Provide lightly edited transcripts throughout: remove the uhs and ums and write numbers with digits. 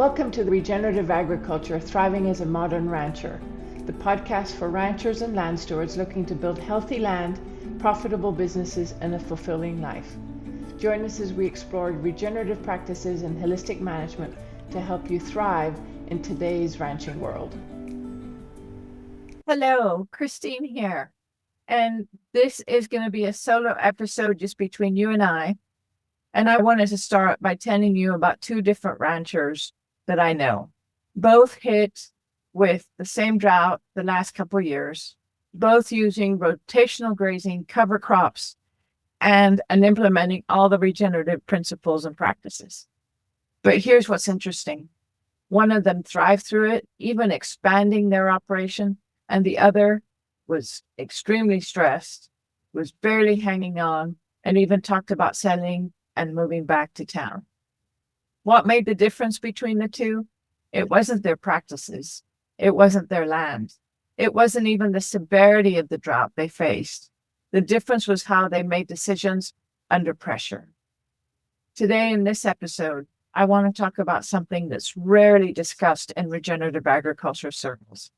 Welcome to the Regenerative Agriculture, Thriving as a Modern Rancher, the podcast for ranchers and land stewards looking to build healthy land, profitable businesses, and a fulfilling life. Join us as we explore regenerative practices and holistic management to help you thrive in today's ranching world. Hello, Christine here. And this is going to be a solo episode just between you and I. And I wanted to start by telling you about two different ranchers that I know. Both hit with the same drought the last couple of years, both using rotational grazing, cover crops, and implementing all the regenerative principles and practices. But here's what's interesting. One of them thrived through it, even expanding their operation, and the other was extremely stressed, was barely hanging on, and even talked about selling and moving back to town. What made the difference between the two? It wasn't their practices. It wasn't their land. It wasn't even the severity of the drought they faced. The difference was how they made decisions under pressure. Today in this episode, I want to talk about something that's rarely discussed in regenerative agriculture circles,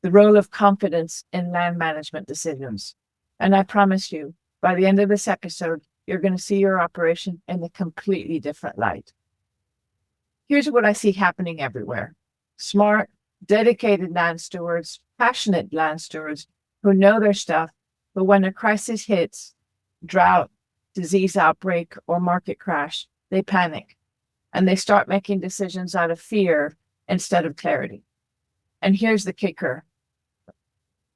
the role of confidence in land management decisions. And I promise you, by the end of this episode, you're going to see your operation in a completely different light. Here's what I see happening everywhere. Smart, dedicated land stewards, passionate land stewards who know their stuff, but when a crisis hits, drought, disease outbreak, or market crash, they panic and they start making decisions out of fear instead of clarity. And here's the kicker.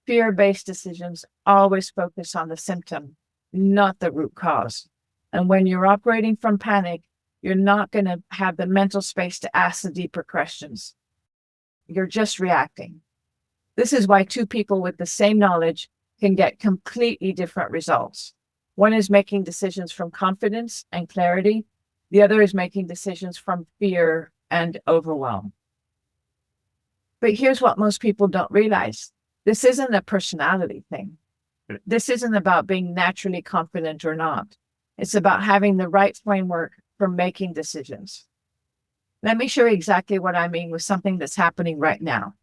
Fear-based decisions always focus on the symptom, not the root cause. And when you're operating from panic, you're not going to have the mental space to ask the deeper questions. You're just reacting. This is why two people with the same knowledge can get completely different results. One is making decisions from confidence and clarity. The other is making decisions from fear and overwhelm. But here's what most people don't realize. This isn't a personality thing. This isn't about being naturally confident or not. It's about having the right framework for making decisions. Let me show you exactly what I mean with something that's happening right now,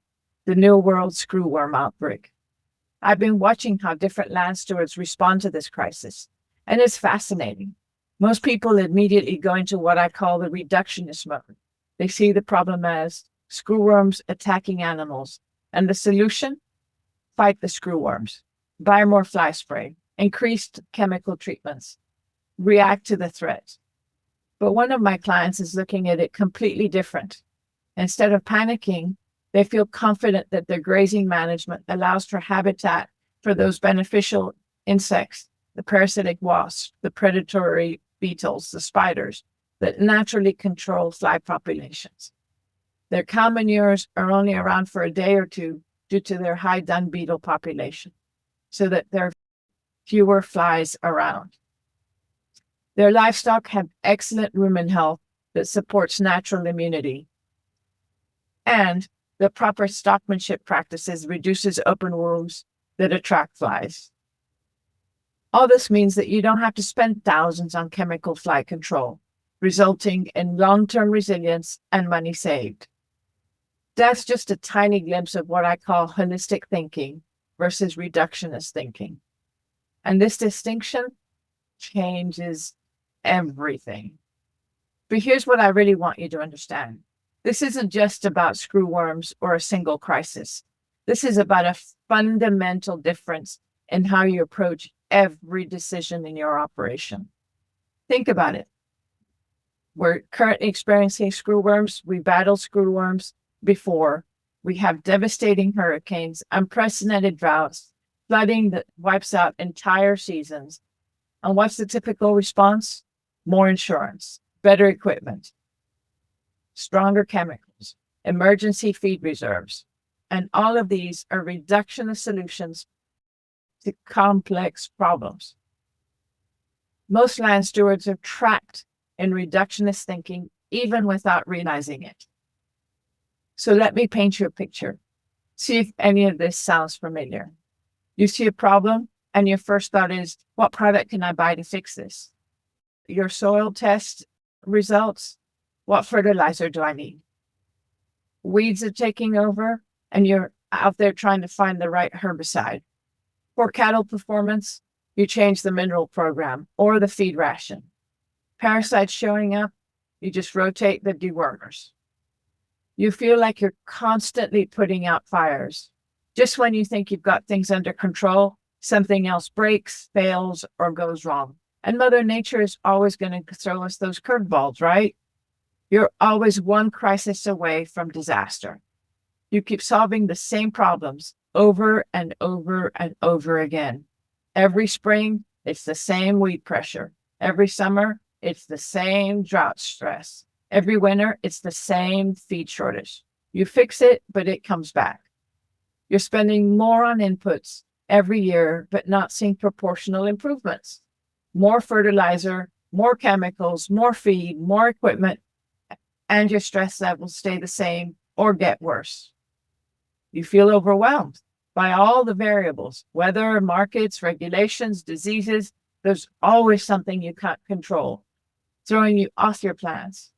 the New World screwworm outbreak. I've been watching how different land stewards respond to this crisis, and it's fascinating. Most people immediately go into what I call the reductionist mode. They see the problem as screwworms attacking animals, and the solution? Fight the screwworms, buy more fly spray, increased chemical treatments, react to the threat. But one of my clients is looking at it completely different. Instead of panicking, they feel confident that their grazing management allows for habitat for those beneficial insects, the parasitic wasps, the predatory beetles, the spiders, that naturally control fly populations. Their cow manures are only around for a day or two due to their high dung beetle population, so that there are fewer flies around. Their livestock have excellent rumen health that supports natural immunity. And the proper stockmanship practices reduces open wounds that attract flies. All this means that you don't have to spend thousands on chemical fly control, resulting in long-term resilience and money saved. That's just a tiny glimpse of what I call holistic thinking versus reductionist thinking. And this distinction changes everything. But here's what I really want you to understand. This isn't just about screwworms or a single crisis. This is about a fundamental difference in how you approach every decision in your operation. Think about it. We're currently experiencing screwworms. We battled screwworms before. We have devastating hurricanes, unprecedented droughts, flooding that wipes out entire seasons. And what's the typical response? More insurance, better equipment, stronger chemicals, emergency feed reserves. And all of these are reductionist solutions to complex problems. Most land stewards are trapped in reductionist thinking, even without realizing it. So let me paint you a picture. See if any of this sounds familiar. You see a problem, and your first thought is, what product can I buy to fix this? Your soil test results, what fertilizer do I need? weeds are taking over, and you're out there trying to find the right herbicide. For cattle performance, you change the mineral program or the feed ration. Parasites showing up, you just rotate the dewormers. You feel like you're constantly putting out fires. Just when you think you've got things under control, something else breaks, fails, or goes wrong. And Mother Nature is always going to throw us those curveballs, right? You're always one crisis away from disaster. You keep solving the same problems over and over and over again. Every spring, it's the same weed pressure. Every summer, it's the same drought stress. Every winter, it's the same feed shortage. You fix it, but it comes back. You're spending more on inputs every year, but not seeing proportional improvements. More fertilizer, more chemicals, more feed, more equipment, and your stress levels stay the same or get worse. You feel overwhelmed by all the variables, weather, markets, regulations, diseases. There's always something you can't control, throwing you off your plans.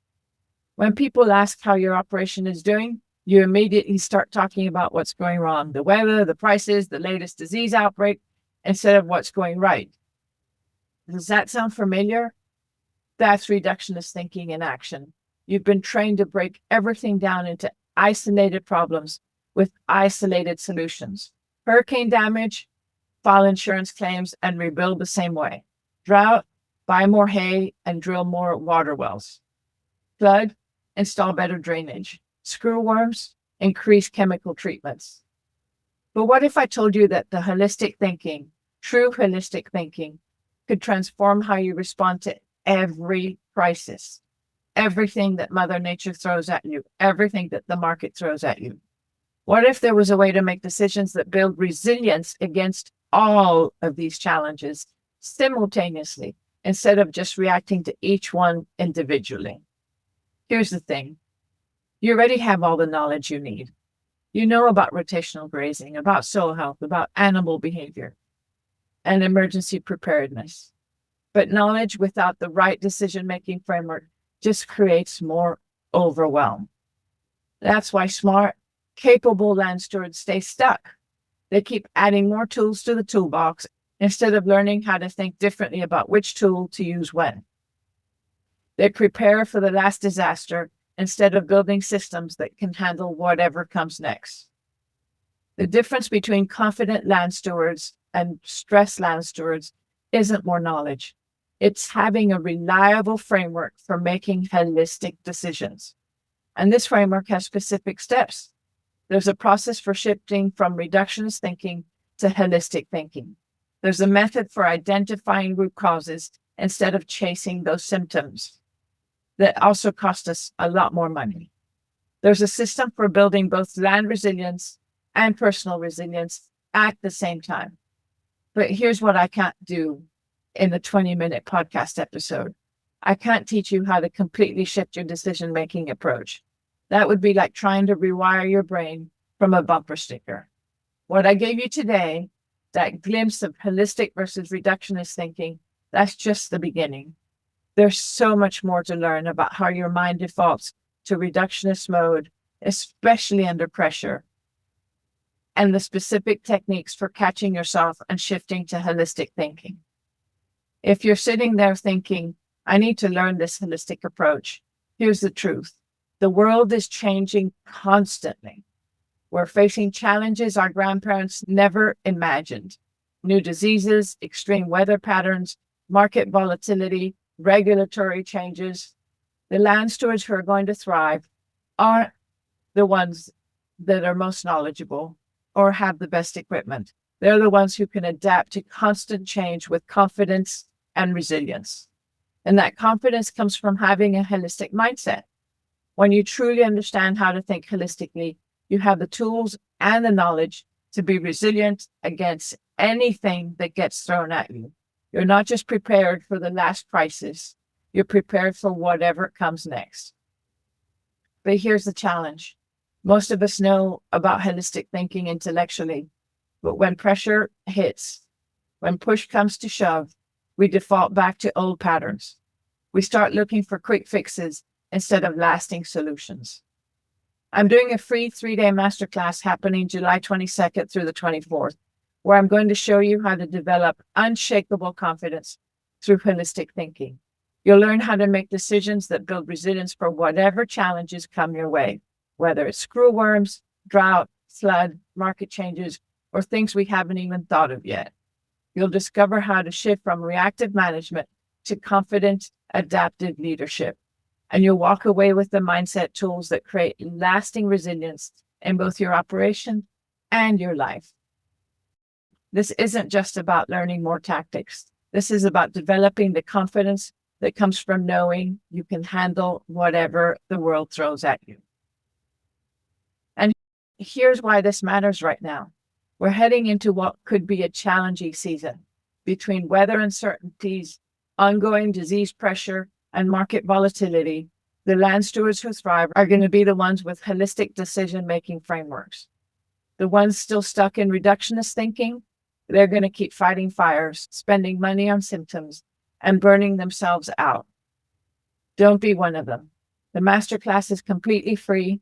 When people ask how your operation is doing, you immediately start talking about what's going wrong, the weather, the prices, the latest disease outbreak, instead of what's going right. Does that sound familiar? That's reductionist thinking in action. You've been trained to break everything down into isolated problems with isolated solutions. Hurricane damage, file insurance claims, and rebuild the same way. Drought, buy more hay and drill more water wells. Flood, install better drainage. Screwworms, increase chemical treatments. But what if I told you that the holistic thinking, true holistic thinking, could transform how you respond to every crisis, everything that Mother Nature throws at you, everything that the market throws at you? What if there was a way to make decisions that build resilience against all of these challenges simultaneously, instead of just reacting to each one individually? Here's the thing. You already have all the knowledge you need. You know about rotational grazing, about soil health, about animal behavior, and emergency preparedness. But knowledge without the right decision-making framework just creates more overwhelm. That's why smart, capable land stewards stay stuck. They keep adding more tools to the toolbox instead of learning how to think differently about which tool to use when. They prepare for the last disaster instead of building systems that can handle whatever comes next. The difference between confident land stewards and stressed land stewards isn't more knowledge. It's having a reliable framework for making holistic decisions. And this framework has specific steps. There's a process for shifting from reductionist thinking to holistic thinking. There's a method for identifying root causes instead of chasing those symptoms that also cost us a lot more money. There's a system for building both land resilience and personal resilience at the same time. But here's what I can't do in the 20-minute podcast episode. I can't teach you how to completely shift your decision-making approach. That would be like trying to rewire your brain from a bumper sticker. What I gave you today, that glimpse of holistic versus reductionist thinking, that's just the beginning. There's so much more to learn about how your mind defaults to reductionist mode, especially under pressure, and the specific techniques for catching yourself and shifting to holistic thinking. If you're sitting there thinking, I need to learn this holistic approach, here's the truth. The world is changing constantly. We're facing challenges our grandparents never imagined. New diseases, extreme weather patterns, market volatility, regulatory changes. The land stewards who are going to thrive aren't the ones that are most knowledgeable or have the best equipment. They're the ones who can adapt to constant change with confidence and resilience. And that confidence comes from having a holistic mindset. When you truly understand how to think holistically, you have the tools and the knowledge to be resilient against anything that gets thrown at you. You're not just prepared for the last crisis, you're prepared for whatever comes next. But here's the challenge. Most of us know about holistic thinking intellectually, but when pressure hits, when push comes to shove, we default back to old patterns. We start looking for quick fixes instead of lasting solutions. I'm doing a free 3-day masterclass happening July 22nd through the 24th, where I'm going to show you how to develop unshakable confidence through holistic thinking. You'll learn how to make decisions that build resilience for whatever challenges come your way, whether it's screwworms, drought, flood, market changes, or things we haven't even thought of yet. You'll discover how to shift from reactive management to confident, adaptive leadership. And you'll walk away with the mindset tools that create lasting resilience in both your operation and your life. This isn't just about learning more tactics. This is about developing the confidence that comes from knowing you can handle whatever the world throws at you. And here's why this matters right now. We're heading into what could be a challenging season between weather uncertainties, ongoing disease pressure, and market volatility. The land stewards who thrive are going to be the ones with holistic decision-making frameworks. The ones still stuck in reductionist thinking, they're going to keep fighting fires, spending money on symptoms, and burning themselves out. Don't be one of them. The masterclass is completely free.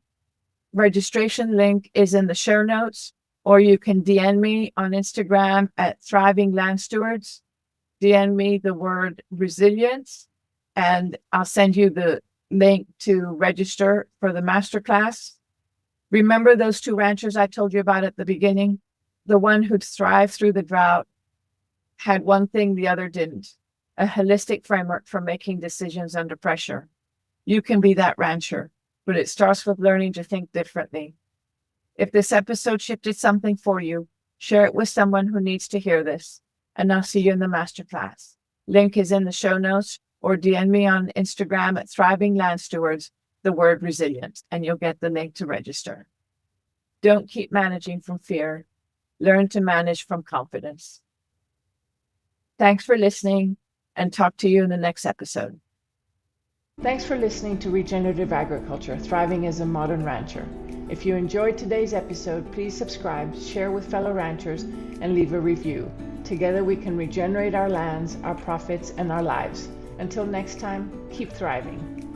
Registration link is in the show notes, or you can DM me on Instagram at Thriving Land Stewards. DM me the word resilience, and I'll send you the link to register for the masterclass. Remember those 2 ranchers I told you about at the beginning? The one who'd thrived through the drought had one thing the other didn't: a holistic framework for making decisions under pressure. You can be that rancher, but it starts with learning to think differently. If this episode shifted something for you, share it with someone who needs to hear this, and I'll see you in the masterclass. Link is in the show notes, or DM me on Instagram at Thriving Land Stewards, the word resilience, and you'll get the link to register. Don't keep managing from fear. Learn to manage from confidence. Thanks for listening, and talk to you in the next episode. Thanks for listening to Regenerative Agriculture, Thriving as a Modern Rancher. If you enjoyed today's episode, please subscribe, share with fellow ranchers, and leave a review. Together we can regenerate our lands, our profits, and our lives. Until next time, keep thriving.